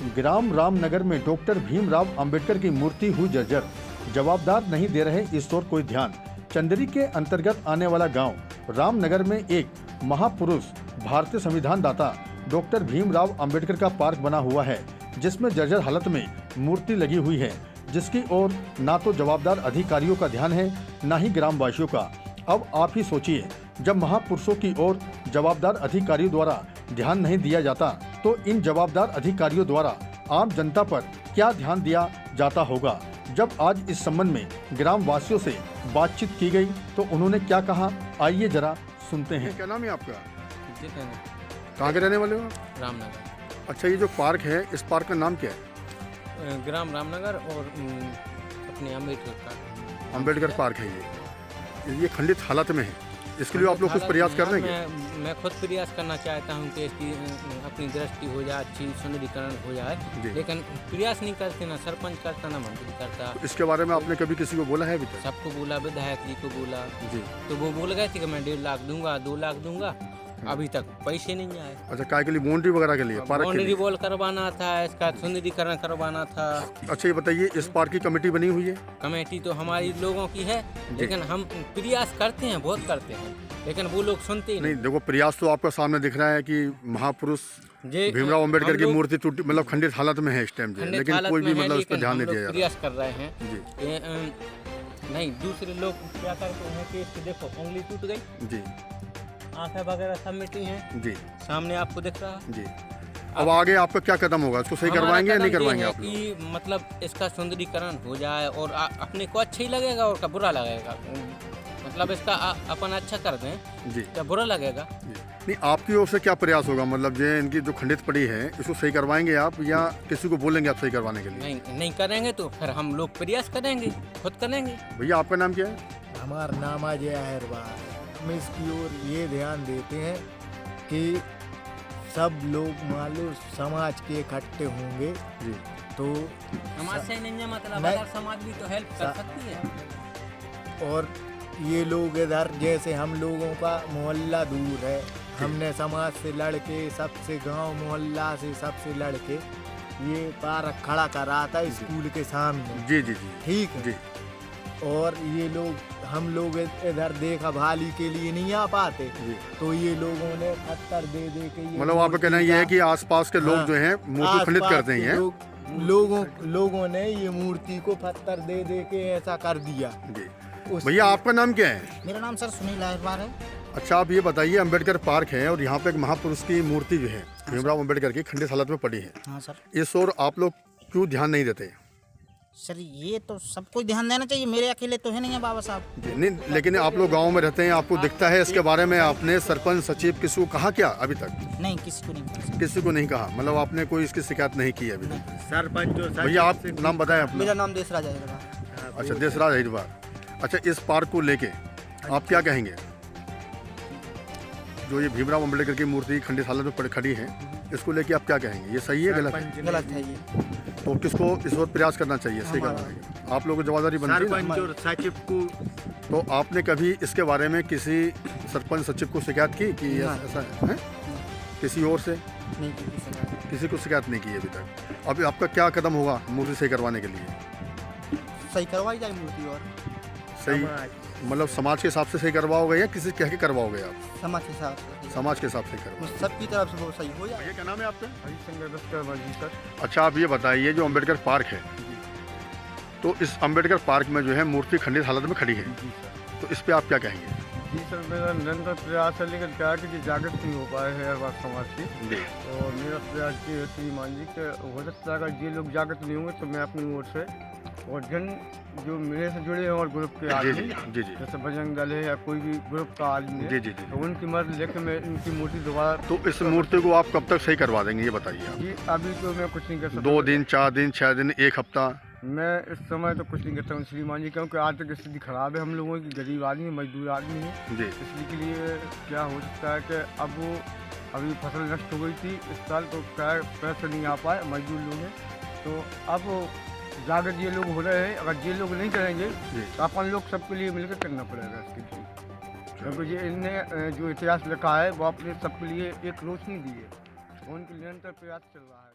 ग्राम रामनगर में डॉक्टर भीमराव अंबेडकर की मूर्ति हुई जर्जर। जवाबदार नहीं दे रहे इस ओर कोई ध्यान। चंदेरी के अंतर्गत आने वाला गांव रामनगर में एक महापुरुष भारतीय संविधान दाता डॉक्टर भीमराव अंबेडकर का पार्क बना हुआ है, जिसमें जर्जर हालत में मूर्ति लगी हुई है, जिसकी ओर ना तो जवाबदार अधिकारियों का ध्यान है, ना ही ग्रामवासियों का। अब आप ही सोचिए, जब महापुरुषों की ओर जवाबदार अधिकारियों द्वारा ध्यान नहीं दिया जाता, तो इन जवाबदार अधिकारियों द्वारा आम जनता पर क्या ध्यान दिया जाता होगा। जब आज इस संबंध में ग्राम वासियों से बातचीत की गई तो उन्होंने क्या कहा, आइए जरा सुनते हैं। क्या नाम है आपका? कहाँ के रहने वाले हो? रामनगर। अच्छा, ये जो पार्क है, इस पार्क का नाम क्या है? ग्राम रामनगर और अपने अम्बेडकर पार्क है। ये खंडित हालत में है, इसके लिए आप लोग कुछ प्रयास कर रहे हैं? मैं खुद प्रयास करना चाहता हूं कि इसकी अपनी दृष्टि हो जाए, अच्छी सुंदरीकरण हो जाए, लेकिन प्रयास नहीं करते, ना सरपंच करता ना मंत्री करता। तो इसके बारे में आपने कभी किसी को बोला है? अभी तक सबको बोला, विधायक जी को बोला जी, तो वो बोल गए थे कि मैं 1.5 लाख दूंगा, 2 लाख दूंगा, अभी तक पैसे नहीं आए। अच्छा, काय के लिए? बाउंड्री वगैरह के लिए? पार्क बाउंड्री वॉल करवाना था, इसका सुंदरीकरण करवाना था। अच्छा, ये बताइए, इस पार्क की कमेटी बनी हुई है? कमेटी तो हमारी लोगों की है, लेकिन हम प्रयास करते हैं, बहुत करते हैं, लेकिन वो लोग सुनते ही नहीं। देखो, प्रयास तो आपका सामने दिख रहा है कि महापुरुष भीमराव अंबेडकर की मूर्ति टूटी, मतलब खंडित हालत में है इस टाइम, लेकिन कोई भी मतलब उस पर ध्यान नहीं दिया जा रहा। प्रयास कर रहे हैं जी। नहीं, दूसरे लोग क्या करते हैं कि इसकी देखो उंगली टूट गई जी, आंखें वगैरह सब मिटी हैं जी, सामने आपको दिख रहा है जी। अब आगे आपका क्या कदम होगा? इसको सही करवाएंगे या नहीं करवाएंगे आप लोग? मतलब इसका सुंदरीकरण हो जाए और अपने को अच्छा ही लगेगा और बुरा लगेगा, मतलब इसका अपन अच्छा कर दें जी, क्या बुरा लगेगा जी। नहीं, आपकी ओर से क्या प्रयास होगा? मतलब ये इनकी जो खंडित पड़ी है, इसको सही करवाएंगे आप या किसी को बोलेंगे आप सही करवाने के लिए? नहीं करेंगे तो फिर हम लोग प्रयास करेंगे, खुद करेंगे। भैया, आपका नाम क्या है? हमारा नाम अजय अहरवार। हम इसकी ओर ये ध्यान देते हैं कि सब लोग मान लो समाज के इकट्ठे होंगे जी, तो समाज से नहीं मतलब अदर समाज भी तो हेल्प कर सकती है। और ये लोग इधर जैसे हम लोगों का मोहल्ला दूर है, हमने समाज से लड़के, सबसे गांव मोहल्ला से सबसे लड़के ये पार्क खड़ा करा था स्कूल के सामने जी जी जी, ठीक है जी। और ये लोग, हम लोग इधर देखा भाली के लिए नहीं आ पाते, तो ये लोगों ने पत्थर दे के, मतलब आपका कहना ये है कि आसपास के लोग जो हैं मूर्ति खंडित करते हैं, लोगों ने ये मूर्ति को पत्थर दे के ऐसा कर दिया जी। भैया, आपका नाम क्या है? मेरा नाम सर सुनील अहरवार है। अच्छा, आप ये बताइए, अंबेडकर पार्क है और यहाँ पे एक महापुरुष की मूर्ति जो है भीमराव अंबेडकर की खंडित हालत में पड़ी है। हाँ सर। इस ओर आप लोग क्यों ध्यान नहीं देते? सर, ये तो सबको ध्यान देना चाहिए, मेरे अकेले तो है नहीं है बाबा साहब। नहीं, लेकिन आप लोग गांव में रहते हैं, आपको दिखता है इसके बारे में। आपने सरपंच, सचिव किसी को कहा क्या अभी तक? नहीं, किसी को नहीं। किसी को नहीं कहा, मतलब आपने कोई इसकी शिकायत नहीं की अभी तक? सरपंच भैया, आप नाम बताएं अपना। मेरा नाम देसराज अहिरवार। अच्छा, देसराज अहिरवार। अच्छा, इस पार्क को लेके आप क्या कहेंगे? जो ये भीमराव अंबेडकर की मूर्ति खंडित हालत में खड़ी है, इसको लेके आप क्या कहेंगे? ये सही है, गलत है? गलत है ये। तो किसको इस वक्त प्रयास करना चाहिए सही करने के? आप लोगों की जवाबदारी बनती है और सचिव को। तो आपने कभी इसके बारे में किसी सरपंच, सचिव को शिकायत की कि ऐसा है? किसी और से नहीं, किसी को शिकायत नहीं की अभी तक? अभी आपका क्या कदम होगा मूर्ति सही करवाने के लिए? सही करवाई जाए मूर्ति, और सही मतलब समाज के हिसाब से सही करवाओगे या किसी कह के करवाओगे आप? समाज के हिसाब से। समाज के हिसाब से करवाओगे, सबकी तरफ से वो सही हो जाए। भैया, क्या नाम है आपका? सर। अच्छा, आप ये बताइए, जो अंबेडकर पार्क है, तो इस अंबेडकर पार्क में जो है मूर्ति खंडित हालत में खड़ी है, तो इस पे आप क्या कहेंगे? जी सर, मेरा निरंतर प्रयास है, लेकिन क्या कि जागृत नहीं हो पाए है हर समाज की जी। और मेरा प्रयास ये है श्रीमान जी कि हो सकता है अगर ये लोग जागृत नहीं होंगे तो मैं अपनी ओर से और जन जो मेरे से जुड़े हैं और ग्रुप के आदमी जी, जैसे बजरंग दल है या कोई भी ग्रुप का आदमी है, तो उनकी मदद लेकर मैं इनकी मूर्ति दोबारा। तो इस मूर्ति को आप कब तक सही करवा देंगे, ये बताइए आप? जी, अभी तो मैं कुछ नहीं कर सकता। 2 दिन, 4 दिन, 6 दिन, 1 हफ्ता? मैं इस समय तो कुछ नहीं करता हूँ श्रीमान जी, क्योंकि आर्थिक स्थिति खराब है हम लोगों की, गरीब आदमी, मजदूर आदमी है जी। इसलिए के लिए क्या हो सकता है कि अब वो अभी फसल नष्ट हो गई थी इस साल, तो क्या पैसे नहीं आ पाए, मजदूर लोग हैं, तो अब जागृत ये लोग हो रहे हैं। अगर ये लोग नहीं करेंगे तो अपन लोग सबके लिए मिलकर करना पड़ेगा इसके लिए, क्योंकि ये इनने जो इतिहास लिखा है वो अपने सबके लिए एक रोशनी दी है, उनके निरंतर प्रयास चल रहा है।